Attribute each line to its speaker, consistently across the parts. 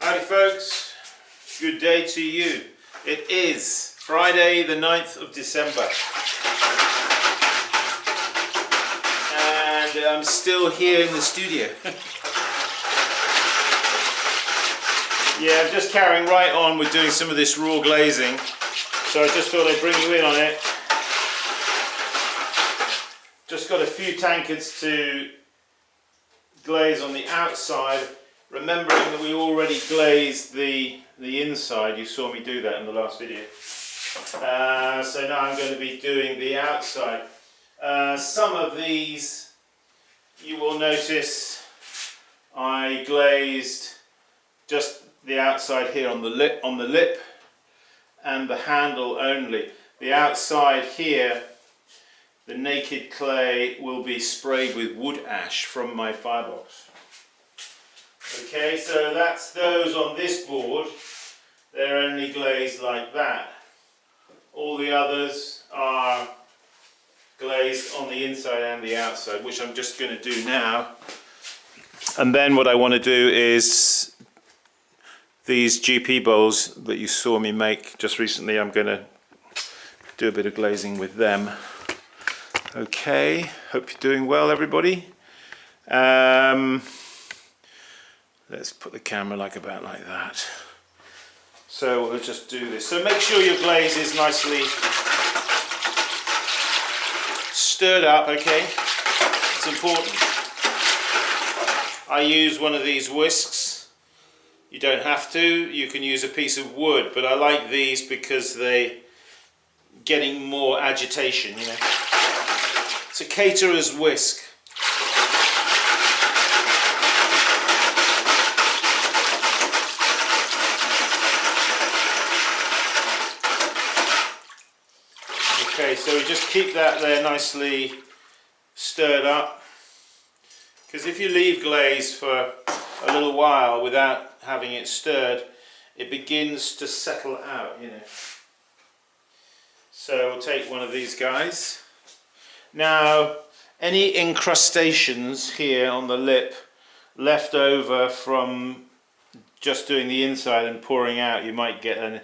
Speaker 1: Howdy folks, good day to you. It is Friday the 9th of December and I'm still here in the studio. Yeah, I'm just carrying right on with doing some of this raw glazing, so I just thought I'd bring you in on it. Just got a few tankards to glaze on the outside, remembering that we already glazed the inside. You saw me do that in the last video. So now I'm going to be doing the outside. Some of these you will notice I glazed just the outside here on the lip and the handle only. The outside here, the naked clay will be sprayed with wood ash from my firebox. Okay, so that's those on this board. They're only glazed like that. All the others are glazed on the inside and the outside, which I'm just going to do now. And then what I want to do is these GP bowls that you saw me make just recently, I'm going to do a bit of glazing with them. Okay, hope you're doing well, everybody. Let's put the camera like that. So we'll just do this. So make sure your glaze is nicely stirred up, okay? It's important. I use one of these whisks. You don't have to. You can use a piece of wood, but I like these because they're getting more agitation, you know. It's a caterer's whisk. Okay, so we just keep that there nicely stirred up, because if you leave glaze for a little while without having it stirred, it begins to settle out, you know. So we'll take one of these guys. Now, any incrustations here on the lip left over from just doing the inside and pouring out, you might get an,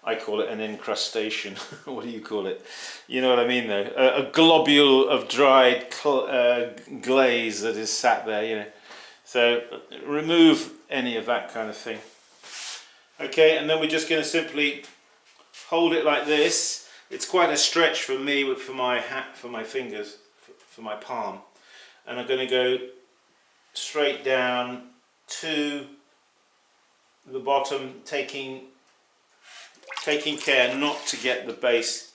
Speaker 1: I call it an incrustation. What do you call it? You know what I mean though? A globule of dried glaze that is sat there, you know. So remove any of that kind of thing. Okay, and then we're just going to simply hold it like this. It's quite a stretch for me, for my fingers, for my palm. And I'm going to go straight down to the bottom, taking care not to get the base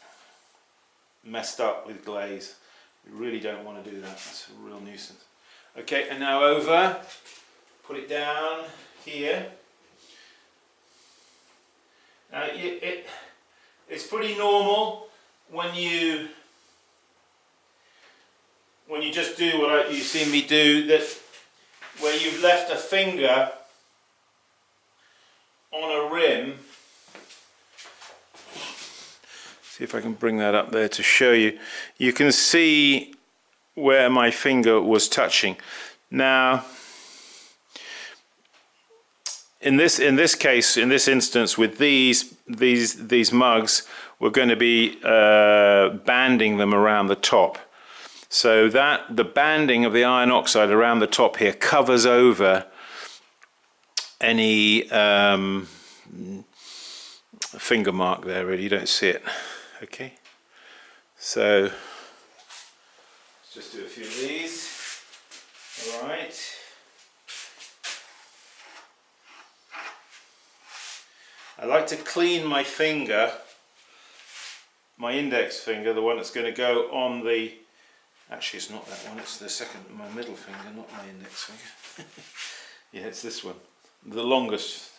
Speaker 1: messed up with glaze. You really don't want to do that. That's a real nuisance. Okay, and now over, put it down here. Now it's pretty normal when you just do what you see me do, that where you've left a finger on a rim. See if I can bring that up there to show you. You can see where my finger was touching. Now, in this case, in this instance, with these mugs, we're going to be banding them around the top, so that the banding of the iron oxide around the top here covers over any finger mark there. Really, you don't see it. Okay, so let's just do a few of these. All right. I like to clean my finger, my index finger, the one that's going to go on the, actually it's not that one, it's the second, my middle finger, not my index finger. Yeah, it's this one, the longest.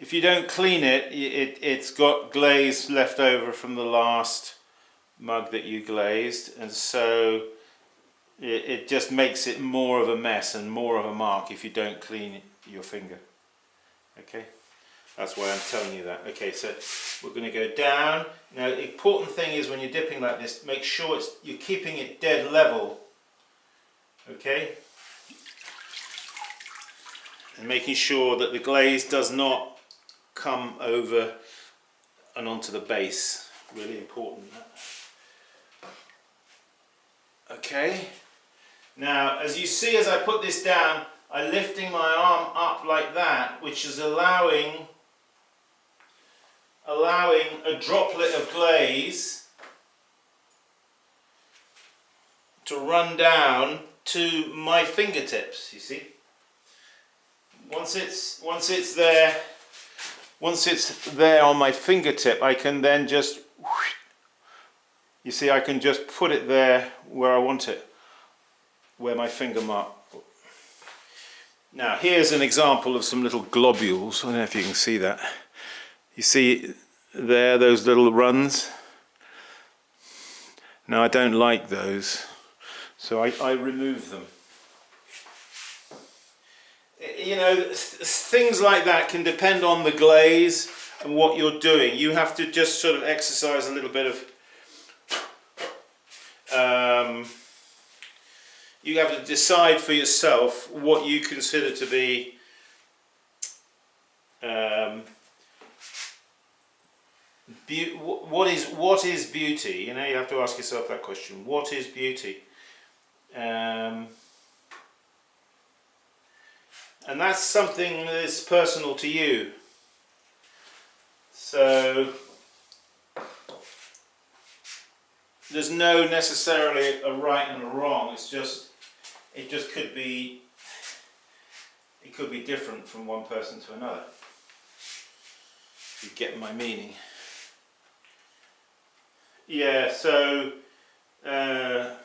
Speaker 1: If you don't clean it, it's got glaze left over from the last mug that you glazed, and so it just makes it more of a mess and more of a mark if you don't clean your finger. Okay, That's why I'm telling you that. Okay, so we're going to go down. Now the important thing is when you're dipping like this, make sure you're keeping it dead level. Okay? And making sure that the glaze does not come over and onto the base. Really important. Okay. Now, as you see, as I put this down, I'm lifting my arm up like that, which is allowing a droplet of glaze to run down to my fingertips. You see. Once it's there on my fingertip, I can then just, you see, I can just put it there where I want it, where my finger mark. Now here's an example of some little globules. I don't know if you can see that. You see there, those little runs? Now I don't like those, so I remove them. You know, things like that can depend on the glaze and what you're doing. You have to just sort of exercise a little bit of you have to decide for yourself what you consider to be what is beauty. You know, you have to ask yourself that question. What is beauty? And that's something that is personal to you. So there's no necessarily a right and a wrong. It could be different from one person to another. If you get my meaning. Yeah, so a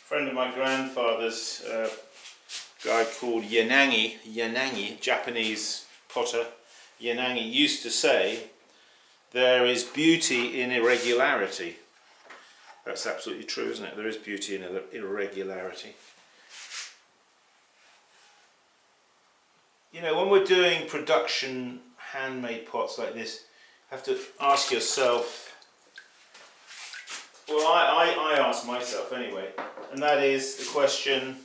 Speaker 1: friend of my grandfather's, guy called Yanagi, Japanese potter, Yanagi, used to say, there is beauty in irregularity. That's absolutely true, isn't it? There is beauty in irregularity. You know, when we're doing production handmade pots like this, you have to ask yourself, well, I ask myself anyway, and that is the question,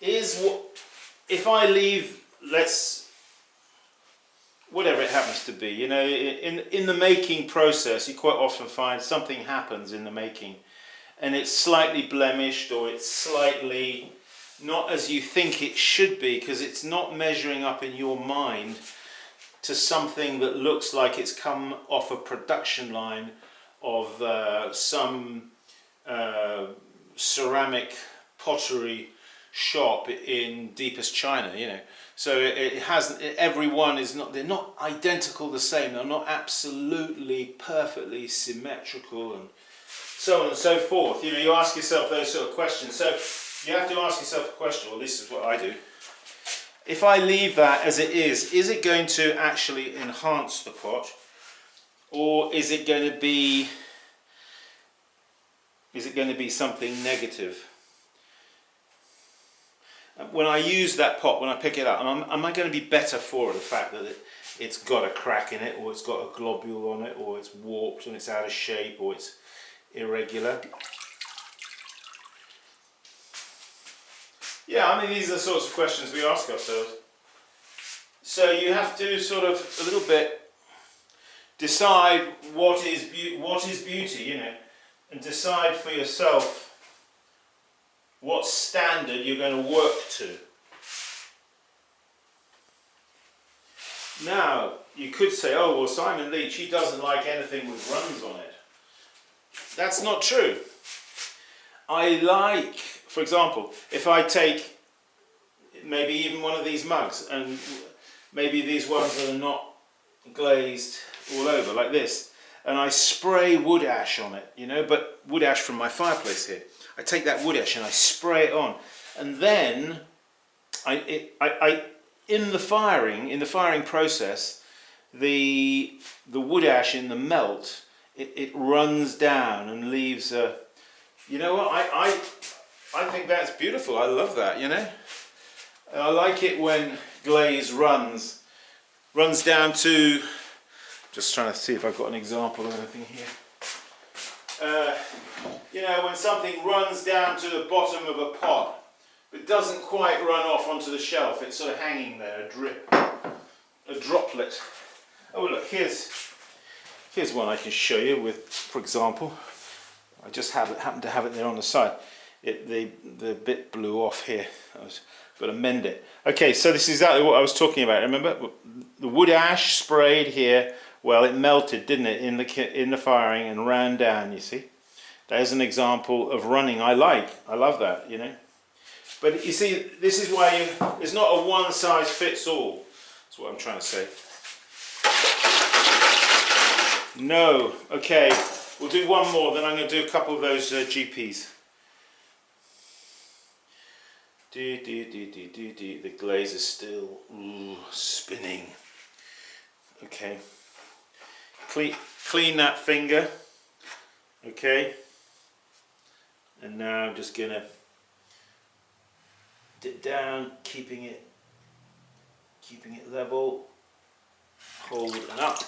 Speaker 1: is what if I leave, whatever it happens to be, you know, in the making process, you quite often find something happens in the making and it's slightly blemished, or it's slightly not as you think it should be, because it's not measuring up in your mind to something that looks like it's come off a production line of some ceramic pottery shop in deepest China, you know. So it hasn't, everyone is not, they're not identical the same, they're not absolutely perfectly symmetrical, and so on and so forth. You know, you ask yourself those sort of questions. So you have to ask yourself a question, well, this is what I do. If I leave that as it is it going to actually enhance the pot, or is it going to be something negative? When I use that pot, when I pick it up, am I going to be better for the fact that it's got a crack in it, or it's got a globule on it, or it's warped and it's out of shape, or it's irregular? Yeah, I mean, these are the sorts of questions we ask ourselves. So you have to sort of a little bit decide what is beauty, you know, and decide for yourself what standard you're going to work to. Now, you could say, oh, well, Simon Leach, he doesn't like anything with runs on it. That's not true. I like, for example, if I take maybe even one of these mugs, and maybe these ones that are not glazed all over, like this, and I spray wood ash on it, you know, but wood ash from my fireplace here. I take that wood ash and I spray it on, and then in the firing process, the wood ash in the melt it runs down and leaves a, you know what, I think that's beautiful. I love that, you know. I like it when glaze runs down to, just trying to see if I've got an example of anything here. You know, when something runs down to the bottom of a pot, but doesn't quite run off onto the shelf, it's sort of hanging there, a drip, a droplet. Oh look, here's one I can show you with, for example, I just happen to have it there on the side. The bit blew off here. I've got to mend it. Okay, so this is exactly what I was talking about. Remember, the wood ash sprayed here. Well, it melted, didn't it, in the firing and ran down. You see, there's an example of running. I love that. You know, but you see, this is why it's not a one size fits all. That's what I'm trying to say. No. Okay, we'll do one more. Then I'm going to do a couple of those GPs. The glaze is still spinning. Okay. Clean that finger. Okay. And now I'm just gonna dip down, keeping it level. Hold it up.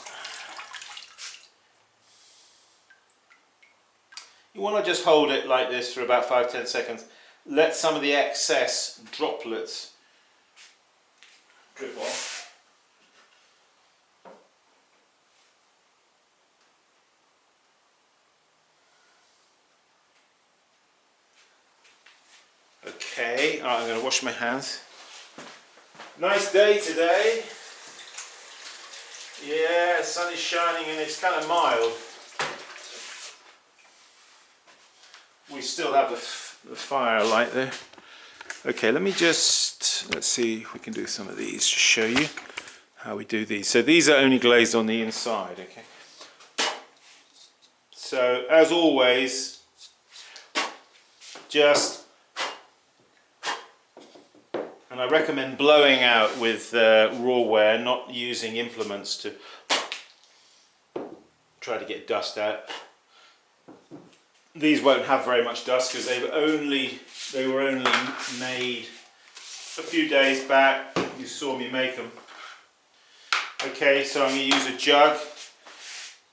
Speaker 1: You want to just hold it like this for about 5-10 seconds. Let some of the excess droplets drip off. Okay, I'm going to wash my hands. Nice day today. Yeah, the sun is shining and it's kind of mild. We still have the fire light there. Okay, let's see if we can do some of these to show you how we do these. So these are only glazed on the inside, okay? So as always, and I recommend blowing out with rawware, not using implements to try to get dust out. These won't have very much dust because they were only made a few days back. You saw me make them. Okay, so I'm going to use a jug.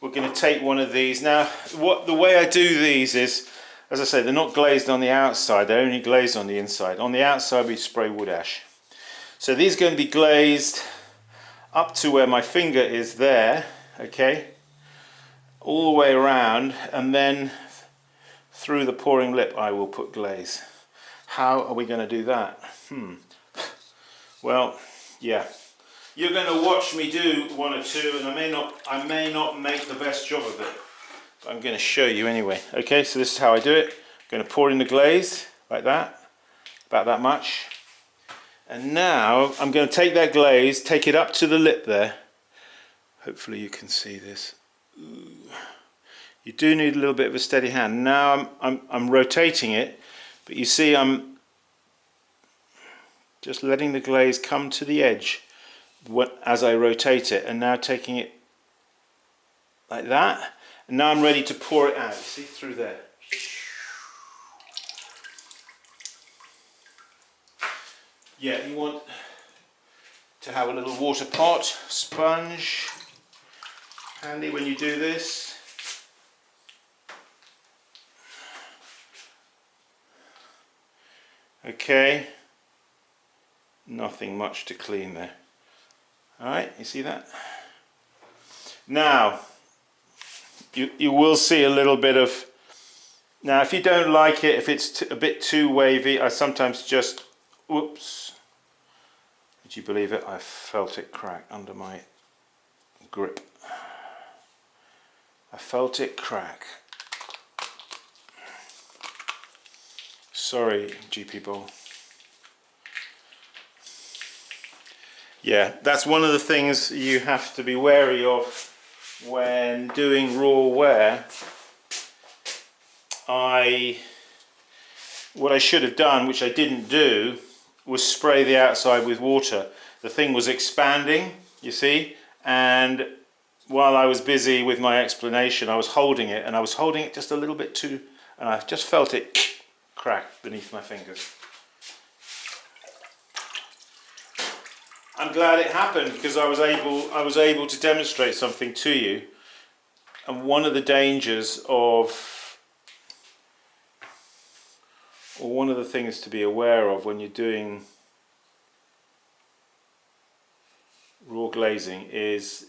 Speaker 1: We're going to take one of these. Now, the way I do these is, as I say, they're not glazed on the outside, they're only glazed on the inside. On the outside we spray wood ash. So these are going to be glazed up to where my finger is there, okay, all the way around, and then through the pouring lip I will put glaze. How are we going to do that? Well, yeah, you're going to watch me do one or two, and I may not make the best job of it, but I'm going to show you anyway. Okay, so this is how I do it. I'm going to pour in the glaze like that, about that much, and now I'm going to take that glaze, take it up to the lip there. Hopefully you can see this. Ooh. You do need a little bit of a steady hand. Now I'm rotating it, but you see I'm just letting the glaze come to the edge as I rotate it, and now taking it like that, and now I'm ready to pour it out. See, through there. Yeah, you want to have a little water pot, sponge, handy when you do this. Okay, nothing much to clean there. Alright, you see that? Now, you will see a little bit of, now if you don't like it, if it's a bit too wavy, I sometimes just, whoops, would you believe it? I felt it crack under my grip. I felt it crack. Sorry, GP Bowl. Yeah, that's one of the things you have to be wary of when doing raw wear. What I should have done, which I didn't do, was spray the outside with water. The thing was expanding, you see, and while I was busy with my explanation, I was holding it, and I was holding it just a little bit too, and I just felt it crack beneath my fingers. I'm glad it happened because I was able to demonstrate something to you. And one of the dangers of, or one of the things to be aware of when you're doing raw glazing is,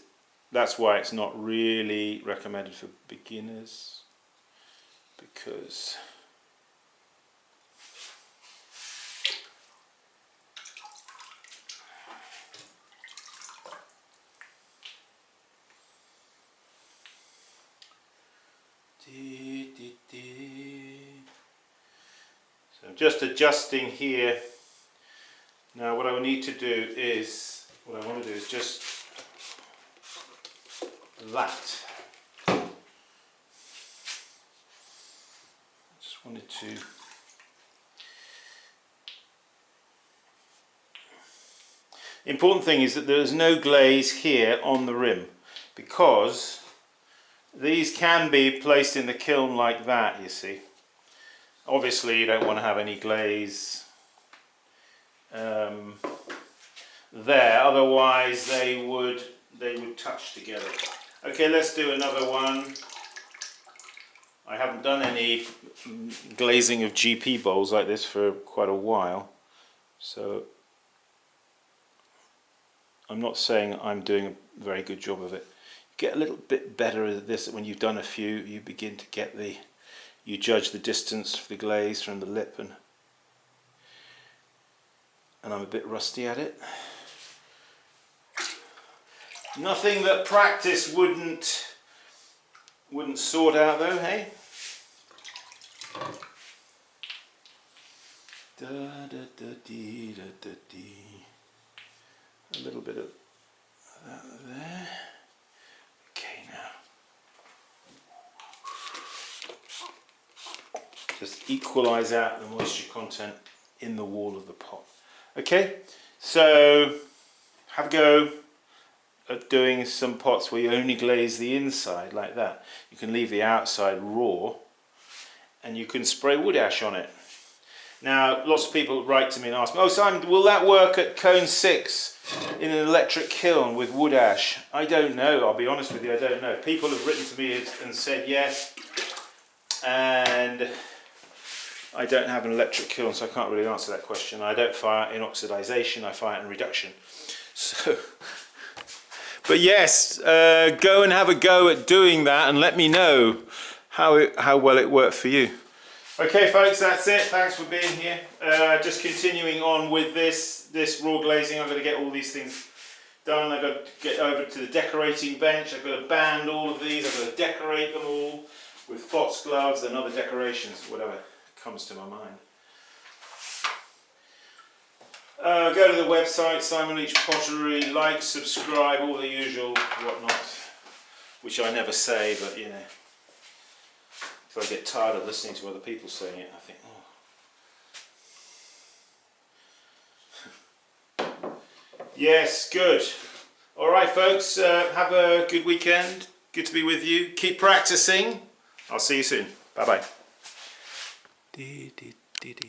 Speaker 1: that's why it's not really recommended for beginners, because so I'm just adjusting here. Now what I will need to do is, what I want to do is just that. I just wanted to the important thing is that there is no glaze here on the rim, because these can be placed in the kiln like that, you see. Obviously you don't want to have any glaze there, otherwise they would touch together. Okay, let's do another one. I haven't done any glazing of GP bowls like this for quite a while, so I'm not saying I'm doing a very good job of it. Get a little bit better at this when you've done a few. You begin to get you judge the distance of the glaze from the lip, and I'm a bit rusty at it. Nothing that practice wouldn't sort out though, hey? Da, da, da, dee, da, da, dee. A little bit of that there. Okay, now just equalize out the moisture content in the wall of the pot. Okay, so have a go at doing some pots where you only glaze the inside like that. You can leave the outside raw, and you can spray wood ash on it. Now, lots of people write to me and ask me, "Oh, Simon, will that work at cone 6 in an electric kiln with wood ash?" I don't know, I'll be honest with you, I don't know. People have written to me and said yes, and I don't have an electric kiln, so I can't really answer that question. I don't fire in oxidization, I fire in reduction. So, but yes, go and have a go at doing that and let me know how well it worked for you. Okay folks, that's it. Thanks for being here. Just continuing on with this raw glazing. I've got to get all these things done. I've got to get over to the decorating bench. I've got to band all of these. I've got to decorate them all with foxgloves and other decorations, whatever comes to my mind. Go to the website, Simon Leach Pottery, like, subscribe, all the usual whatnot, which I never say, but you know. If I get tired of listening to other people saying it, I think, oh. Yes, good. Alright folks, have a good weekend. Good to be with you. Keep practicing. I'll see you soon. Bye bye.